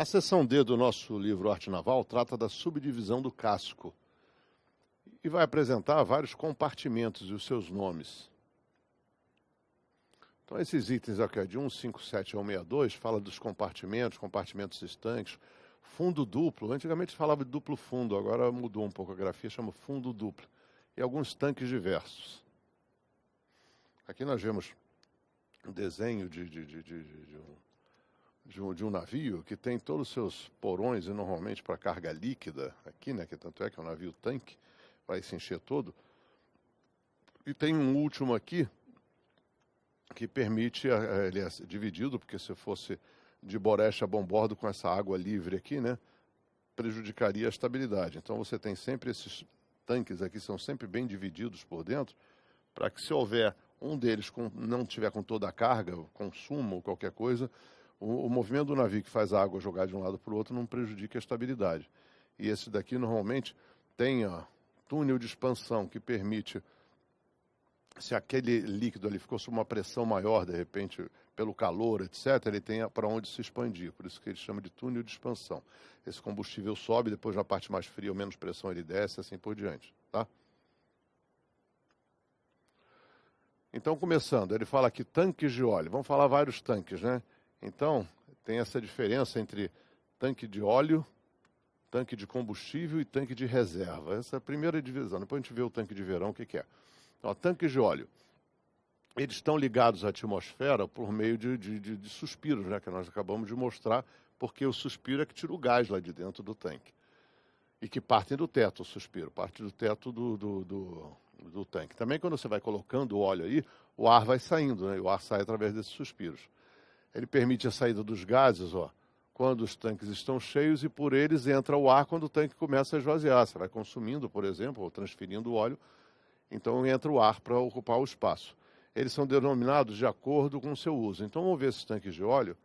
A seção D do nosso livro Arte Naval trata da subdivisão do casco e vai apresentar vários compartimentos e os seus nomes. Então, esses itens aqui, de 157 ao 62, fala dos compartimentos estanques, fundo duplo. Antigamente se falava de duplo fundo, agora mudou um pouco a grafia, chama fundo duplo. E alguns tanques diversos. Aqui nós vemos um desenho de um navio que tem todos os seus porões, e normalmente para carga líquida, aqui, né, que tanto é que é um navio tanque, vai se encher todo. E tem um último aqui, que permite, ele é dividido, porque se fosse de borecha a bombordo com essa água livre aqui, né, prejudicaria a estabilidade. Então você tem sempre esses tanques aqui, são sempre bem divididos por dentro, para que se houver um deles não tiver com toda a carga, consumo ou qualquer coisa, o movimento do navio que faz a água jogar de um lado para o outro não prejudica a estabilidade. E esse daqui normalmente tem túnel de expansão que permite, se aquele líquido ali ficou sob uma pressão maior, de repente, pelo calor, etc., ele tem para onde se expandir. Por isso que ele chama de túnel de expansão. Esse combustível sobe, depois na parte mais fria ou menos pressão ele desce, assim por diante. Tá? Então, começando, ele fala aqui tanques de óleo. Vamos falar vários tanques, né? Então, tem essa diferença entre tanque de óleo, tanque de combustível e tanque de reserva. Essa é a primeira divisão. Depois a gente vê o tanque de verão, o que é. Então, tanques de óleo. Eles estão ligados à atmosfera por meio de suspiros, né? Que nós acabamos de mostrar, porque o suspiro é que tira o gás lá de dentro do tanque. E que partem do teto, o suspiro, parte do teto do tanque. Também quando você vai colocando o óleo aí, o ar vai saindo, né? E o ar sai através desses suspiros. Ele permite a saída dos gases, quando os tanques estão cheios, e por eles entra o ar quando o tanque começa a esvaziar. Você vai consumindo, por exemplo, ou transferindo o óleo, então entra o ar para ocupar o espaço. Eles são denominados de acordo com o seu uso. Então vamos ver esses tanques de óleo,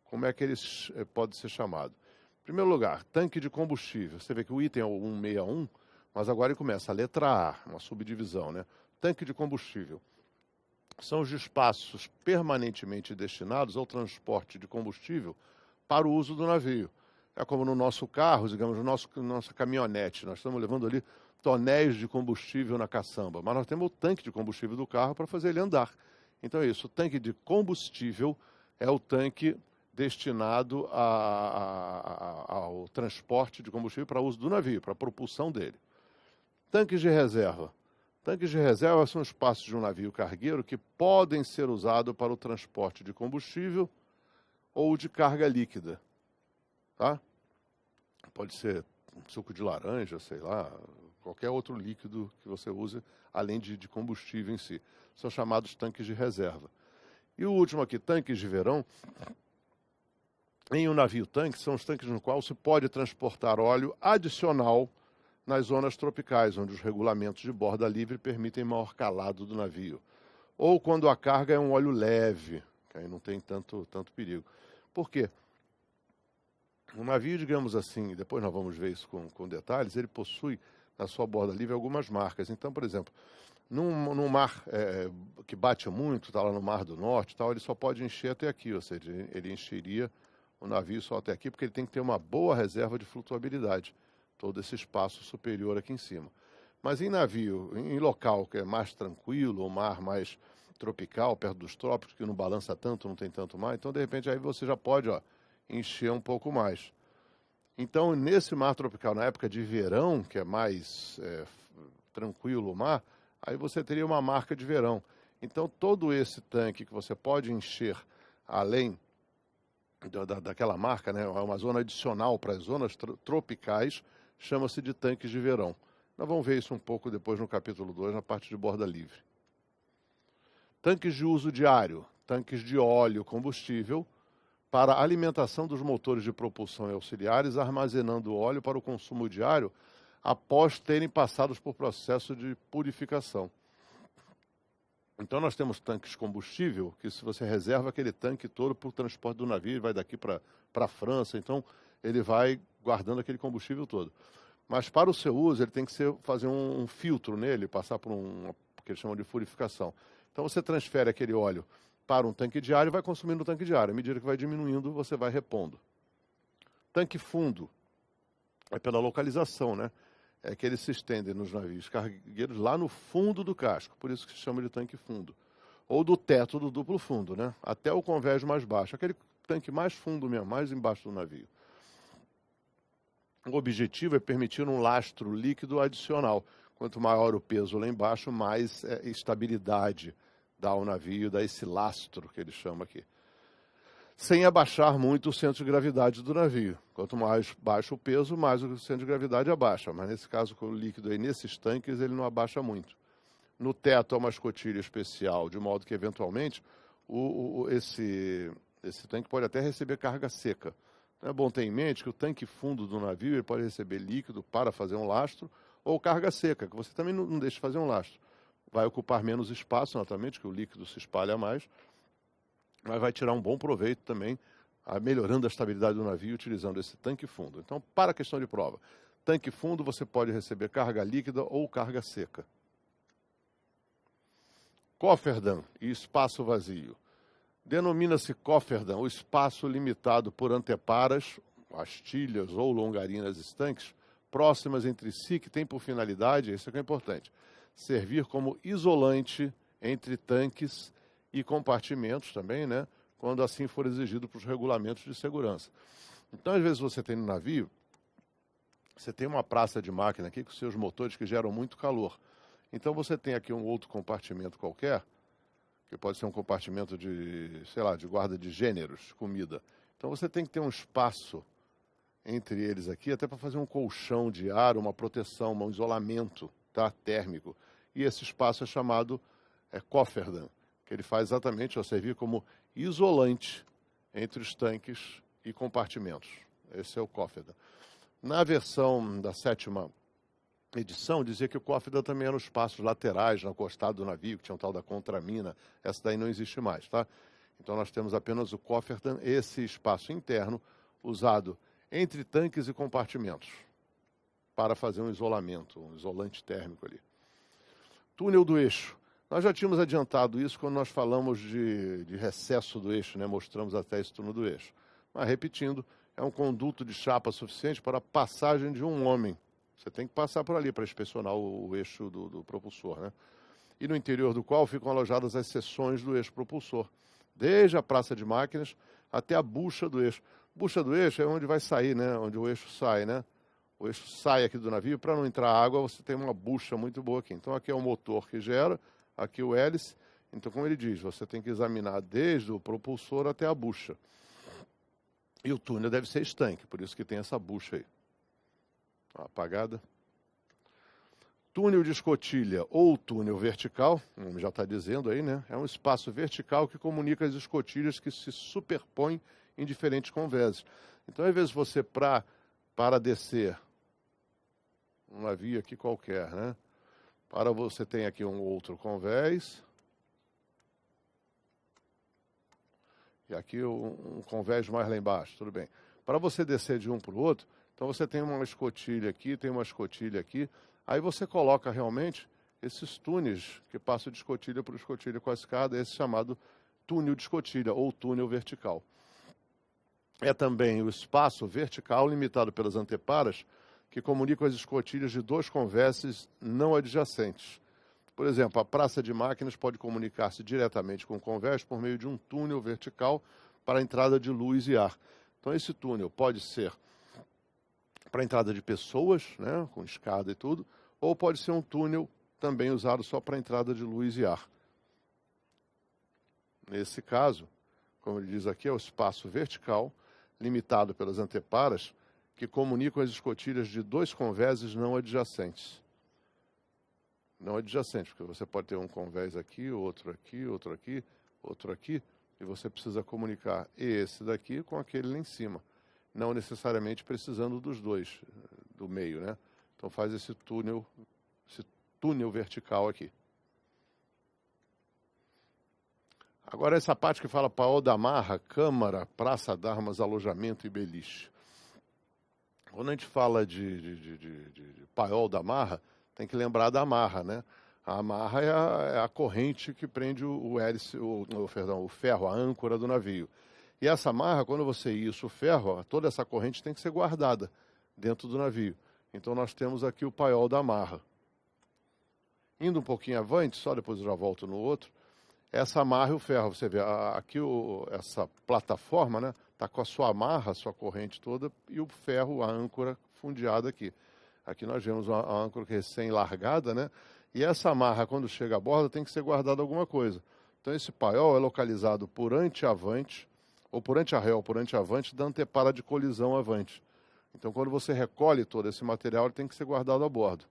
como é que eles podem ser chamados. Em primeiro lugar, tanque de combustível. Você vê que o item é o 161, mas agora ele começa a letra A, uma subdivisão, né? Tanque de combustível. São os espaços permanentemente destinados ao transporte de combustível para o uso do navio. É como no nosso carro, digamos, nossa caminhonete. Nós estamos levando ali tonéis de combustível na caçamba, mas nós temos o tanque de combustível do carro para fazer ele andar. Então é isso, o tanque de combustível é o tanque destinado ao transporte de combustível para uso do navio, para a propulsão dele. Tanques de reserva. Tanques de reserva são espaços de um navio cargueiro que podem ser usados para o transporte de combustível ou de carga líquida. Tá? Pode ser suco de laranja, sei lá, qualquer outro líquido que você use, além de combustível em si. São chamados tanques de reserva. E o último aqui, tanques de verão. Em um navio tanque, são os tanques no qual se pode transportar óleo adicional nas zonas tropicais, onde os regulamentos de borda livre permitem maior calado do navio. Ou quando a carga é um óleo leve, que aí não tem tanto perigo. Por quê? Um navio, digamos assim, depois nós vamos ver isso com detalhes, ele possui na sua borda livre algumas marcas. Então, por exemplo, num mar que bate muito, está lá no Mar do Norte, tal, ele só pode encher até aqui, ou seja, ele encheria o navio só até aqui, porque ele tem que ter uma boa reserva de flutuabilidade, todo esse espaço superior aqui em cima. Mas em navio, em local que é mais tranquilo, ou mar mais tropical, perto dos trópicos, que não balança tanto, não tem tanto mar, então de repente aí você já pode encher um pouco mais. Então nesse mar tropical, na época de verão, que é mais tranquilo o mar, aí você teria uma marca de verão. Então todo esse tanque que você pode encher além daquela marca, né, é uma zona adicional para as zonas tropicais, chama-se de tanques de verão. Nós vamos ver isso um pouco depois no capítulo 2, na parte de borda livre. Tanques de uso diário, tanques de óleo combustível, para a alimentação dos motores de propulsão e auxiliares, armazenando óleo para o consumo diário após terem passado por processo de purificação. Então nós temos tanques de combustível, que se você reserva aquele tanque todo para o transporte do navio, ele vai daqui para a França, então ele vai guardando aquele combustível todo. Mas para o seu uso, ele tem que fazer um filtro nele, passar por que eles chamam de purificação. Então você transfere aquele óleo para um tanque diário e vai consumindo o tanque diário. À medida que vai diminuindo, você vai repondo. tanque fundo é pela localização, né? É que eles se estendem nos navios cargueiros lá no fundo do casco, por isso que se chama de tanque fundo. Ou do teto do duplo fundo, né? Até o convés mais baixo, aquele tanque mais fundo mesmo, mais embaixo do navio. O objetivo é permitir um lastro líquido adicional. Quanto maior o peso lá embaixo, mais estabilidade dá ao navio, dá esse lastro que eles chamam aqui. Sem abaixar muito o centro de gravidade do navio. Quanto mais baixo o peso, mais o centro de gravidade abaixa. Mas nesse caso, com o líquido aí, nesses tanques, ele não abaixa muito. No teto há uma escotilha especial, de modo que, eventualmente, esse tanque pode até receber carga seca. Então, é bom ter em mente que o tanque fundo do navio ele pode receber líquido para fazer um lastro, ou carga seca, que você também não deixa de fazer um lastro. Vai ocupar menos espaço, naturalmente, que o líquido se espalha mais, mas vai tirar um bom proveito também, melhorando a estabilidade do navio utilizando esse tanque fundo. Então, para a questão de prova, tanque fundo você pode receber carga líquida ou carga seca. Cofferdam e espaço vazio. Denomina-se cofferdam o espaço limitado por anteparas, astilhas ou longarinas estanques, próximas entre si, que tem por finalidade, isso é que é importante, servir como isolante entre tanques e compartimentos também, né, quando assim for exigido para os regulamentos de segurança. Então, às vezes você tem no navio, você tem uma praça de máquina aqui com seus motores que geram muito calor. Então você tem aqui um outro compartimento qualquer, que pode ser um compartimento de, sei lá, de guarda de gêneros, comida. Então você tem que ter um espaço entre eles aqui, até para fazer um colchão de ar, uma proteção, um isolamento, tá, térmico. E esse espaço é chamado cofferdam, que ele faz exatamente, servir como isolante entre os tanques e compartimentos. Esse é o cofferdam. Na versão da 7ª edição, dizia que o cofferdam também era nos espaços laterais, no costado do navio, que tinha um tal da contramina. Essa daí não existe mais, tá? Então nós temos apenas o cofferdam, esse espaço interno, usado entre tanques e compartimentos, para fazer um isolamento, um isolante térmico ali. Túnel do eixo. Nós já tínhamos adiantado isso quando nós falamos de recesso do eixo, né? Mostramos até esse túnel do eixo. Mas, repetindo, é um conduto de chapa suficiente para a passagem de um homem. Você tem que passar por ali para inspecionar o eixo do propulsor, né? E no interior do qual ficam alojadas as seções do eixo propulsor, desde a praça de máquinas até a bucha do eixo. Bucha do eixo é onde vai sair, né? Onde o eixo sai, né? O eixo sai aqui do navio, para não entrar água, você tem uma bucha muito boa aqui. Então aqui é o motor que gera, aqui o hélice. Então, como ele diz, você tem que examinar desde o propulsor até a bucha. E o túnel deve ser estanque, por isso que tem essa bucha aí. Apagada. Túnel de escotilha ou túnel vertical, como já está dizendo aí, né? É um espaço vertical que comunica as escotilhas que se superpõem em diferentes convéses. Então, às vezes, você, para descer um navio aqui qualquer, né? Você tem aqui um outro convés. E aqui um convés mais lá embaixo, tudo bem. Para você descer de um para o outro, então você tem uma escotilha aqui, tem uma escotilha aqui. Aí você coloca realmente esses túneis que passam de escotilha por escotilha com a escada, esse chamado túnel de escotilha ou túnel vertical. É também o espaço vertical limitado pelas anteparas que comunicam as escotilhas de dois convéses não adjacentes. Por exemplo, a praça de máquinas pode comunicar-se diretamente com o convés por meio de um túnel vertical para a entrada de luz e ar. Então esse túnel pode ser para a entrada de pessoas, né, com escada e tudo, ou pode ser um túnel também usado só para a entrada de luz e ar. Nesse caso, como ele diz aqui, é o espaço vertical, limitado pelas anteparas, que comunicam as escotilhas de dois convéses não adjacentes. Não adjacentes, porque você pode ter um convés aqui, outro aqui, outro aqui, outro aqui, e você precisa comunicar esse daqui com aquele lá em cima. Não necessariamente precisando dos dois, do meio, né? Então faz esse túnel vertical aqui. Agora essa parte que fala pau da marra, câmara, praça d'armas, alojamento e beliche. Quando a gente fala de paiol da marra, tem que lembrar da amarra, né? A amarra é a corrente que prende o hélice, o ferro, a âncora do navio. E essa amarra, quando você issa o ferro, ó, toda essa corrente tem que ser guardada dentro do navio. Então nós temos aqui o paiol da amarra. Indo um pouquinho avante, só depois eu já volto no outro, essa amarra e o ferro. Você vê aqui essa plataforma, né? Está com a sua amarra, a sua corrente toda, e o ferro, a âncora fundeada aqui. Aqui nós vemos a âncora recém-largada, né? E essa amarra, quando chega a bordo, tem que ser guardada alguma coisa. Então esse paiol é localizado por ante-avante, ou por ante-arré ou por ante-avante, da antepara de colisão avante. Então quando você recolhe todo esse material, ele tem que ser guardado a bordo.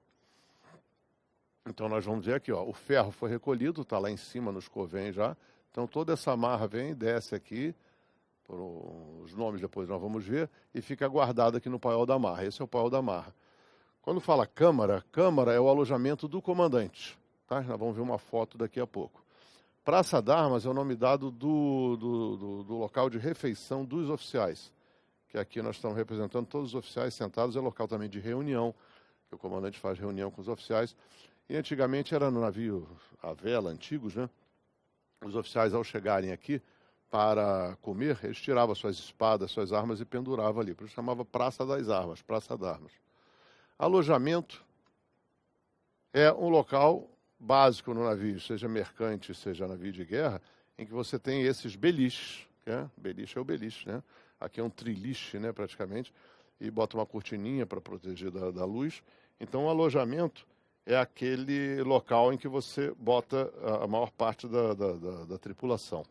Então nós vamos ver aqui, ó, o ferro foi recolhido, está lá em cima nos covém já. Então toda essa amarra vem, desce aqui, os nomes depois nós vamos ver, e fica guardado aqui no paiol da amarra. Esse é o paiol da amarra. Quando fala câmara, câmara é o alojamento do comandante. Tá? Nós vamos ver uma foto daqui a pouco. Praça d'Armas é o nome dado do local de refeição dos oficiais. Que aqui nós estamos representando todos os oficiais sentados, é local também de reunião, que o comandante faz reunião com os oficiais. E antigamente era no navio à vela, antigos, né? Os oficiais, ao chegarem aqui para comer, eles tiravam suas espadas, suas armas e penduravam ali. Por isso chamava Praça das Armas, Praça d'Armas. Alojamento é um local básico no navio, seja mercante, seja navio de guerra, em que você tem esses beliches. Né? Beliche é o beliche, né? Aqui é um triliche, né, praticamente, e bota uma cortininha para proteger da luz. Então, o alojamento é aquele local em que você bota a maior parte da tripulação.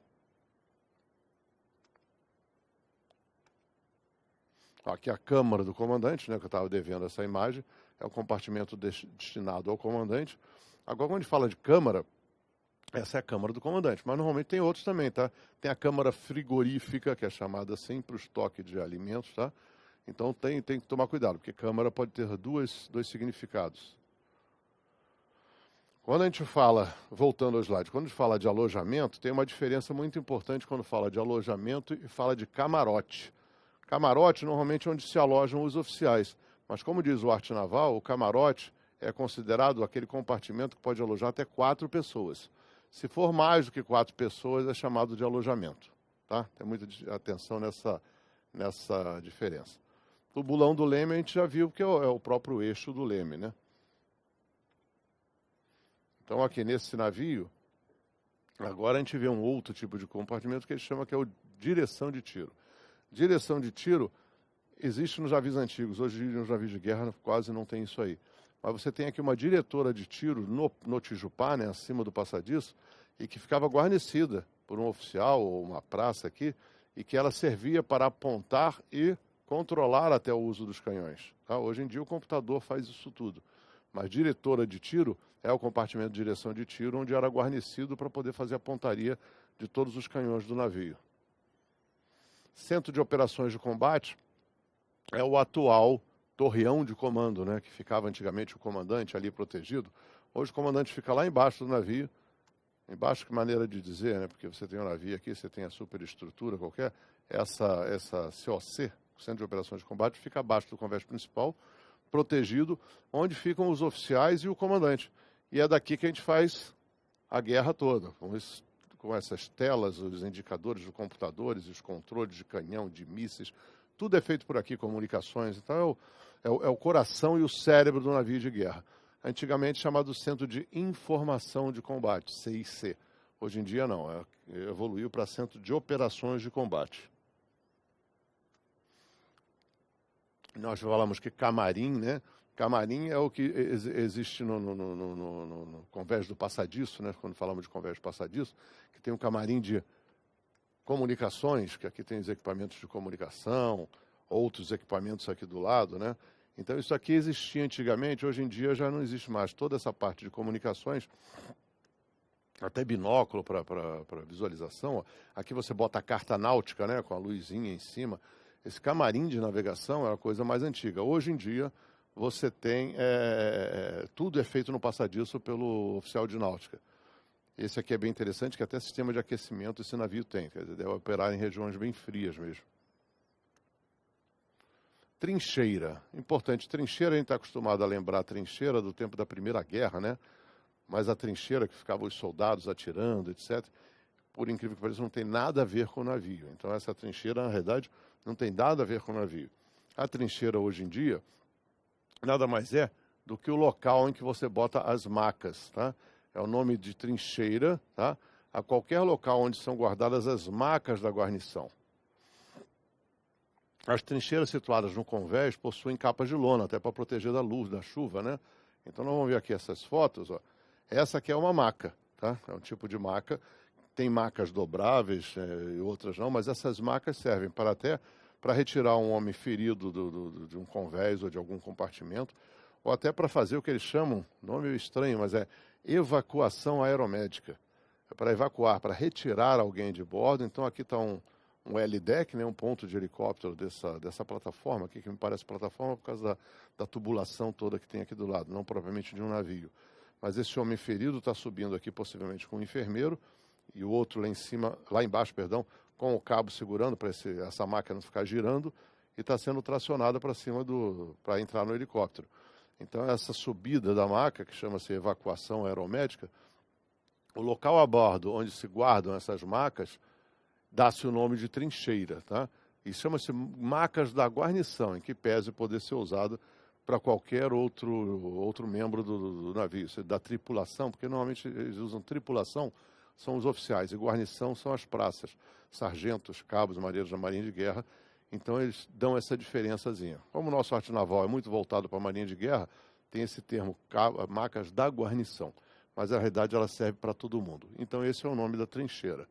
Aqui a câmara do comandante, né, que eu estava devendo essa imagem, é o compartimento destinado ao comandante. Agora, quando a gente fala de câmara, essa é a câmara do comandante, mas normalmente tem outros também, tá? Tem a câmara frigorífica, que é chamada assim, para o estoque de alimentos, tá? Então tem que tomar cuidado, porque câmara pode ter dois significados. Quando a gente fala, voltando ao slide, quando a gente fala de alojamento, tem uma diferença muito importante quando fala de alojamento e fala de camarote. Camarote normalmente é onde se alojam os oficiais, mas como diz o Arte Naval, o camarote é considerado aquele compartimento que pode alojar até 4 pessoas. Se for mais do que 4 pessoas, é chamado de alojamento. Tá? Tem muita atenção nessa diferença. O bulão do leme a gente já viu, porque é o próprio eixo do leme, né? Então aqui nesse navio, agora a gente vê um outro tipo de compartimento que ele chama que é o direção de tiro. Direção de tiro existe nos navios antigos, hoje nos navios de guerra quase não tem isso aí. Mas você tem aqui uma diretora de tiro no Tijupá, né, acima do passadiço, e que ficava guarnecida por um oficial ou uma praça aqui, e que ela servia para apontar e controlar até o uso dos canhões. Tá? Hoje em dia o computador faz isso tudo. Mas diretora de tiro é o compartimento de direção de tiro, onde era guarnecido para poder fazer a pontaria de todos os canhões do navio. Centro de operações de combate é o atual torreão de comando, né, que ficava antigamente o comandante ali protegido. Hoje o comandante fica lá embaixo do navio, embaixo que maneira de dizer, né, porque você tem o navio aqui, você tem a superestrutura qualquer, essa COC, o Centro de Operações de Combate, fica abaixo do convés principal, protegido, onde ficam os oficiais e o comandante. E é daqui que a gente faz a guerra toda, com essas telas, os indicadores dos computadores, os controles de canhão, de mísseis, tudo é feito por aqui, comunicações. Então é o coração e o cérebro do navio de guerra. Antigamente chamado Centro de Informação de Combate, CIC. Hoje em dia não, evoluiu para Centro de Operações de Combate. Nós falamos que camarim, né? Camarim é o que existe no convés do passadiço, né? Quando falamos de convés do passadiço, que tem um camarim de comunicações, que aqui tem os equipamentos de comunicação, outros equipamentos aqui do lado, né? Então isso aqui existia antigamente, hoje em dia já não existe mais. Toda essa parte de comunicações, até binóculo para visualização, ó. Aqui você bota a carta náutica, né? Com a luzinha em cima. Esse camarim de navegação é a coisa mais antiga. Hoje em dia você tem, tudo é feito no passadiço pelo oficial de náutica. Esse aqui é bem interessante, que até sistema de aquecimento esse navio tem, quer dizer, deve operar em regiões bem frias mesmo. Trincheira, importante, trincheira a gente está acostumado a lembrar a trincheira do tempo da Primeira Guerra, né? Mas a trincheira que ficavam os soldados atirando, etc. por incrível que pareça, não tem nada a ver com o navio. Então essa trincheira, na realidade, não tem nada a ver com o navio. A trincheira, hoje em dia, nada mais é do que o local em que você bota as macas, tá? É o nome de trincheira, tá? A qualquer local onde são guardadas as macas da guarnição. As trincheiras situadas no convés possuem capas de lona, até para proteger da luz, da chuva, né? Então nós vamos ver aqui essas fotos, ó. Essa aqui é uma maca, tá? É um tipo de maca. Tem macas dobráveis e outras não, mas essas macas servem para até para retirar um homem ferido de um convés ou de algum compartimento, ou até para fazer o que eles chamam, nome estranho, mas é evacuação aeromédica. É para evacuar, para retirar alguém de bordo. Então aqui está um L-deck, né, um ponto de helicóptero dessa plataforma aqui, que me parece plataforma por causa da tubulação toda que tem aqui do lado, não propriamente de um navio. Mas esse homem ferido está subindo aqui possivelmente com um enfermeiro, e o outro lá em cima, lá embaixo, perdão, com o cabo segurando para essa máquina não ficar girando, e está sendo tracionada para cima para entrar no helicóptero. Então essa subida da maca, que chama-se evacuação aeromédica, o local a bordo onde se guardam essas macas, dá-se o nome de trincheira, tá? E chama-se macas da guarnição, em que pese poder ser usado para qualquer outro membro do navio, da tripulação, porque normalmente eles usam tripulação, são os oficiais, e guarnição são as praças, sargentos, cabos, marinheiros da Marinha de Guerra. Então eles dão essa diferençazinha. Como o nosso arte naval é muito voltado para a Marinha de Guerra, tem esse termo, macas da guarnição, mas na realidade ela serve para todo mundo. Então esse é o nome da trincheira.